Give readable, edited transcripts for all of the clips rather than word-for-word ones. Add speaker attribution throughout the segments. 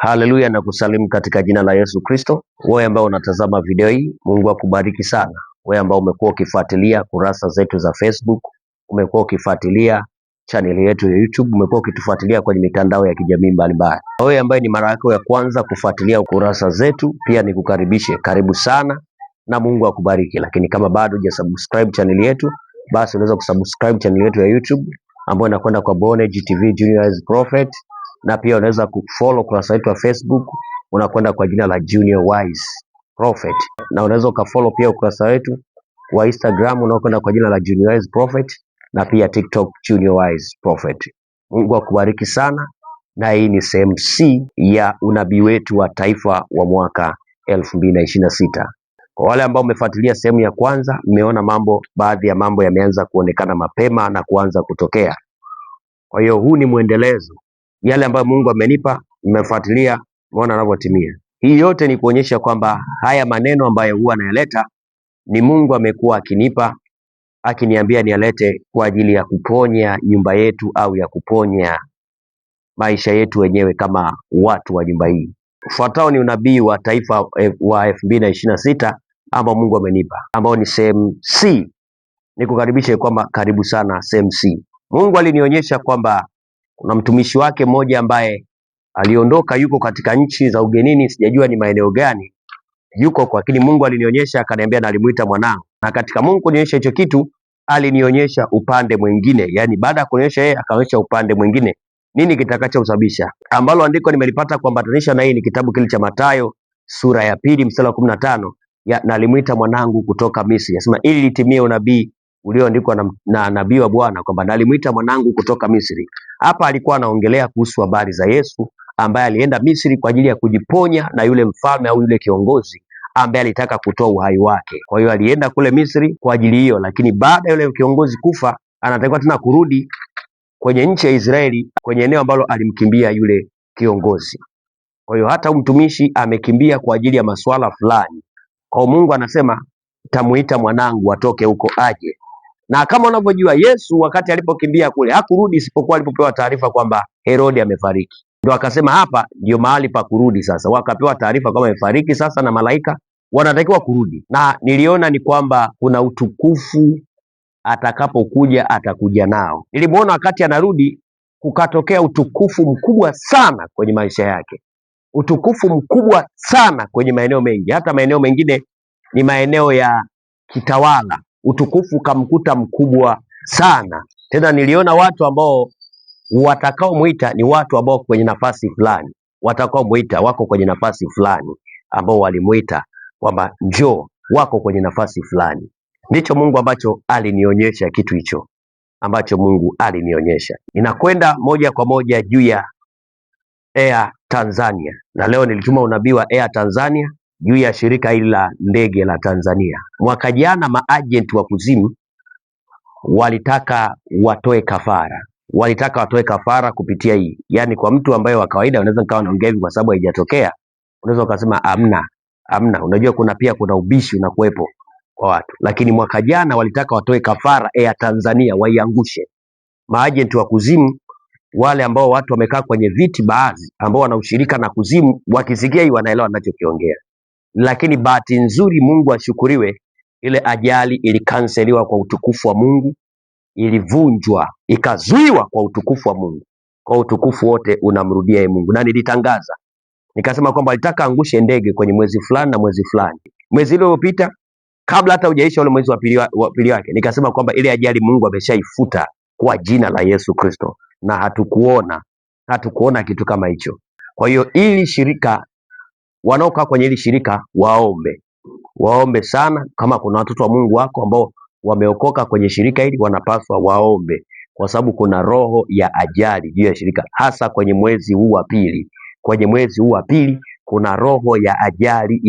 Speaker 1: Haleluya na kusalimu katika jina la Yesu Kristo. Wewe ambao unatazama video hii, Mungu akubariki sana. Wewe ambao umekuwa ukifuatilia kurasa zetu za Facebook, umekuwa ukifuatilia channel yetu ya YouTube, umekuwa ukitufuatilia kwenye mitandao ya kijamii mbalimbali. Wewe ambaye ni mara yako ya kwanza kufuatilia kurasa zetu, pia nikukaribishe. Karibu sana na Mungu akubariki. Lakini kama bado hujasubscribe channel yetu, basi unaweza kusubscribe channel yetu ya YouTube ambayo inakwenda kwa Bonage TV Junior as Prophet, na pia unaweza kufollow kurasa yetu ya Facebook unakwenda kwa jina la Junior Wise Prophet, na unaweza ukafollow pia ukurasa wetu wa Instagram unaokwenda kwa jina la Junior Wise Prophet, na pia TikTok Junior Wise Prophet. Mungu akubariki sana, na hii ni sehemu C ya unabii wetu wa taifa wa mwaka 2026. Kwa wale ambao umefuatilia sehemu ya kwanza, mmeona baadhi ya mambo yameanza kuonekana mapema na kuanza kutokea. Kwa hiyo huu ni mwendelezo, yale ambayo Mungu amenipa nimefuatilia, muone anavyotimia. Hii yote ni kuonyesha kwamba haya maneno ambayo huwa anayaleta ni Mungu amekuwa akinipa, akiniambia nialete kwa ajili ya kuponya nyumba yetu au ya kuponya maisha yetu wenyewe kama watu wa nyumba hii. Ufuatao ni unabii wa taifa wa 2026 ambao Mungu amenipa, ambao ni sehemu C. Nikukaribishe kwamba karibu sana sehemu C. Mungu alinionyesha kwamba kuna mtumishi wake mmoja ambaye aliondoka, yuko katika nchi za ugenini, sijajua ni maeneo gani yuko kwa, lakini Mungu alinionyesha akaniambia na alimuita mwanangu. Na katika Mungu kunionyesha hicho kitu, alinionyesha upande mwingine, yani baada ya kunionyesha yeye akaonyesha upande mwingine nini kitakachosababisha, ambalo andiko nimelipata kuambatanisha na hii ni kitabu kile cha Mathayo sura ya 2 mstari wa 15, na alimuita mwanangu kutoka Misri. Nasema ili litimie unabii ulioandikwa na nabii wa Bwana kwamba nalimuita mwanangu kutoka Misri. Hapa alikuwa anaongelea kuhusu habari za Yesu ambaye alienda Misri kwa ajili ya kujiponya na yule mfalme au yule kiongozi ambaye alitaka kutoa uhai wake. Kwa hiyo alienda kule Misri kwa ajili hiyo, lakini baada ya yule kiongozi kufa, anatakiwa tena kurudi kwenye nchi ya Israeli, kwenye eneo ambalo alimkimbia yule kiongozi. Kwa hiyo hata mtumishi amekimbia kwa ajili ya masuala fulani. Kwa Mungu anasema tamuita mwanangu atoke huko aje. Na kama unavyojua Yesu wakati alipokimbia kule hakurudi, isipokuwa alipopewa taarifa kwamba Herodi amefariki. Ndio akasema hapa ndio mahali pa kurudi sasa. Wakapewa taarifa kama amefariki sasa na malaika wanatakiwa kurudi. Na niliona ni kwamba kuna utukufu atakapokuja atakuja nao. Nilimuona wakati anarudi kukatokea utukufu mkubwa sana kwenye maisha yake. Utukufu mkubwa sana kwenye maeneo mengi. Hata maeneo mengine ni maeneo ya kitawala. Utukufu kamkuta mkubwa sana. Tena niliona watu ambao watakaomuita ni watu ambao kwenye nafasi fulani. Watakaomuita wako kwenye nafasi fulani ambao walimuita kwamba njoo, wako kwenye nafasi fulani. Ndicho Mungu ambacho alinionyesha, kitu hicho ambacho Mungu alinionyesha. Ninakwenda moja kwa moja juu ya Air Tanzania. Na leo nilituma unabii wa Air Tanzania juu ya shirika hili la ndege la Tanzania. Mwaka jana maagent wa kuzimu walitaka watoe kafara kupitia hii. Yaani kwa mtu ambaye wa kawaida unaweza nikawa naongea hivi kwa sababu haijatokea, unaweza ukasema amna. Unajua kuna ubishi unakuwepo kwa watu. Lakini mwaka jana walitaka watoe kafara Air Tanzania waiangushe. Maagent wa kuzimu wale ambao watu wamekaa kwenye viti, baadhi ambao wana ushirika na kuzimu, wakisikia hii wanaelewa ninachokiongea. Lakini bahati nzuri, Mungu ashukuriwe, ile ajali ilikanseliwa kwa utukufu wa Mungu, ilivunjwa, ikazuiwa kwa utukufu wa Mungu. Kwa utukufu wote unamrudia yeye Mungu. Na nilitangaza nikasema kwamba alitaka angushe ndege kwenye mwezi fulani na mwezi fulani. Mwezi ule uliopita, kabla hata hujaisha ule mwezi wa pili wake, nikasema kwamba ile ajali Mungu ameshaifuta kwa jina la Yesu Kristo, na hatukuona kitu kama hicho. Kwa hiyo ili shirika, wanaokaa kwenye hili shirika waombe sana. Kama kuna watoto wa Mungu wako ambao wameokoka kwenye shirika hili, wanapaswa waombe, kwa sababu kuna roho ya ajali juu ya shirika, hasa kwenye mwezi huu wa pili. Kwenye mwezi huu wa pili kuna roho ya ajali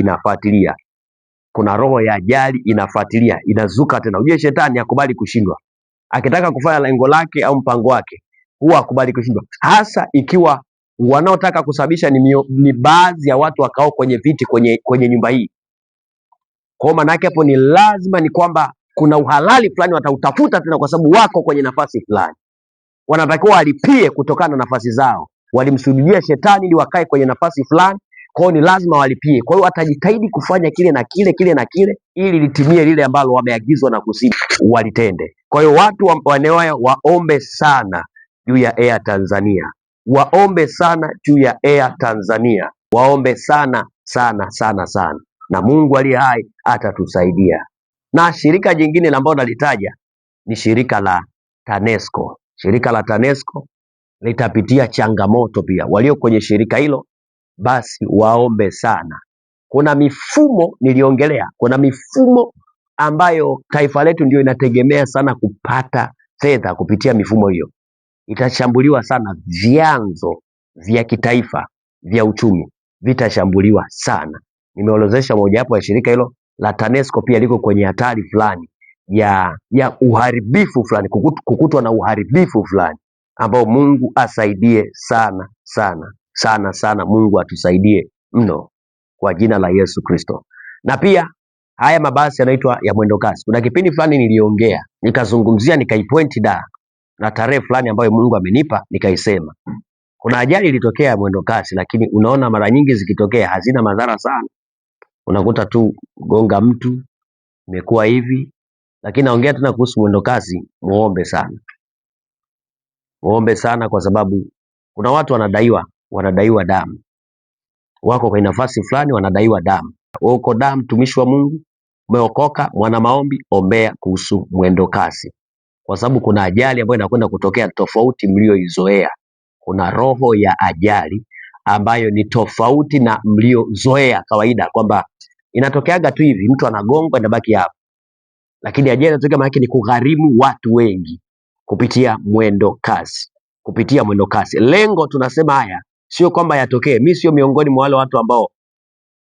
Speaker 1: inafuatilia, inazuka tena. Ujue shetani hakubali kushindwa. Akitaka kufanya lengo lake au mpango wake, huwa hakubali kushindwa, hasa ikiwa wanaotaka kusababisha ni baadhi ya watu wakao kwenye viti kwenye nyumba hii. Kwa maana yake hapo ni lazima ni kwamba kuna uhalali fulani watautafuta tena, kwa sababu wako kwenye nafasi fulani, wanatakiwa walipie kutokana na nafasi zao. walimsujudia shetani ili wakae kwenye nafasi fulani, kwa hiyo ni lazima walipie. Kwa hiyo watajitahidi kufanya kile na kile ili litimie lile ambalo wameagizwa na kusudi walitende. Kwa hiyo watu waombe sana juu ya Air Tanzania, waombe sana juu ya Air Tanzania, waombe sana sana sana sana, na Mungu aliye hai atatusaidia. Na shirika jingine ambalo nalitaja ni shirika la TANESCO. Shirika la TANESCO litapitia changamoto pia. Walio kwenye shirika hilo basi waombe sana. Kuna mifumo niliongelea, kuna mifumo ambayo taifa letu ndio inategemea sana kupata fedha kupitia mifumo hiyo. Itashambuliwa sana, vyanzo vya kitaifa vya uchumi vitashambuliwa sana. Nimeolozesha mojawapo ya shirika hilo la TANESCO pia liko kwenye hatari fulani ya uharibifu fulani, kukutwa na uharibifu fulani ambao Mungu asaidie sana sana sana sana. Mungu atusaidie mno kwa jina la Yesu Kristo. Na pia haya mabasi yanaitwa ya mwendo kasi. Kuna kipindi fulani niliongea, nikazungumzia, nikaipointi na tarehe fulani ambayo Mungu amenipa, nikaisema. Kuna ajali ilitokea ya mwendo kasi, lakini unaona mara nyingi zikitokea hazina madhara sana. Unakuta tu gonga mtu, imekuwa hivi. Lakini naongea tena kuhusu mwendo kasi, muombe sana. Muombe sana kwa sababu kuna watu wanadaiwa damu. Wako kwenye nafasi fulani wanadaiwa damu. Uko damu, mtumishi wa Mungu, umeokoka, mwana maombi, ombea kuhusu mwendo kasi. Kwa sababu kuna ajali ambayo inakwenda kutokea tofauti mlioizoea. Kuna roho ya ajali ambayo ni tofauti na mliozoea kawaida, kwamba inatokeaga tu hivi, mtu anagongwa inabaki hapo. Lakini ajali inatokea maana ni kugharimu watu wengi kupitia mwendo kasi. Lengo tunasema haya sio kwamba yatokee. Mimi sio miongoni mwa wale watu ambao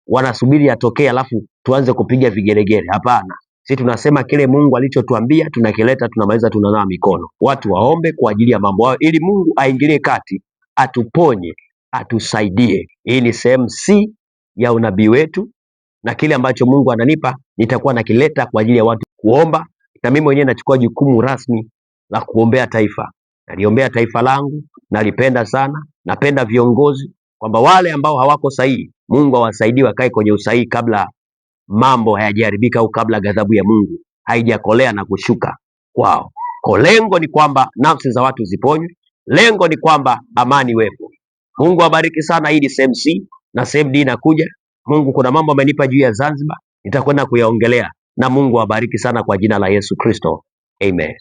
Speaker 1: wanasubiri yatokee alafu tuanze kupiga vigelegele. Hapana. Sisi tunasema kile Mungu alichotuambia tunakileta, tunamaliza, tunanawa mikono. Watu waombe kwa ajili ya mambo hayo ili Mungu aingilie kati, atuponye, atusaidie. Hii ni sehemu C ya unabii wetu, na kile ambacho Mungu ananipa nitakuwa nakileta kwa ajili ya watu kuomba, na mimi mwenyewe nachukua jukumu rasmi la kuombea taifa. Naliombea taifa langu, nalipenda sana, napenda viongozi, kwamba wale ambao hawako sahihi Mungu awasaidie wakae kwenye usahihi kabla mambo hayajaribika au kabla ghadhabu ya Mungu haijakolea na kushuka kwao. Kwa lengo ni kwamba nafsi za watu ziponywe, lengo ni kwamba amani iwepo. Mungu awabariki sana. Hii ni sehemu C na sehemu D inakuja. Mungu kuna mambo amenipa juu ya Zanzibar, nitakwenda kuyaongelea, na Mungu awabariki sana kwa jina la Yesu Kristo. Amen.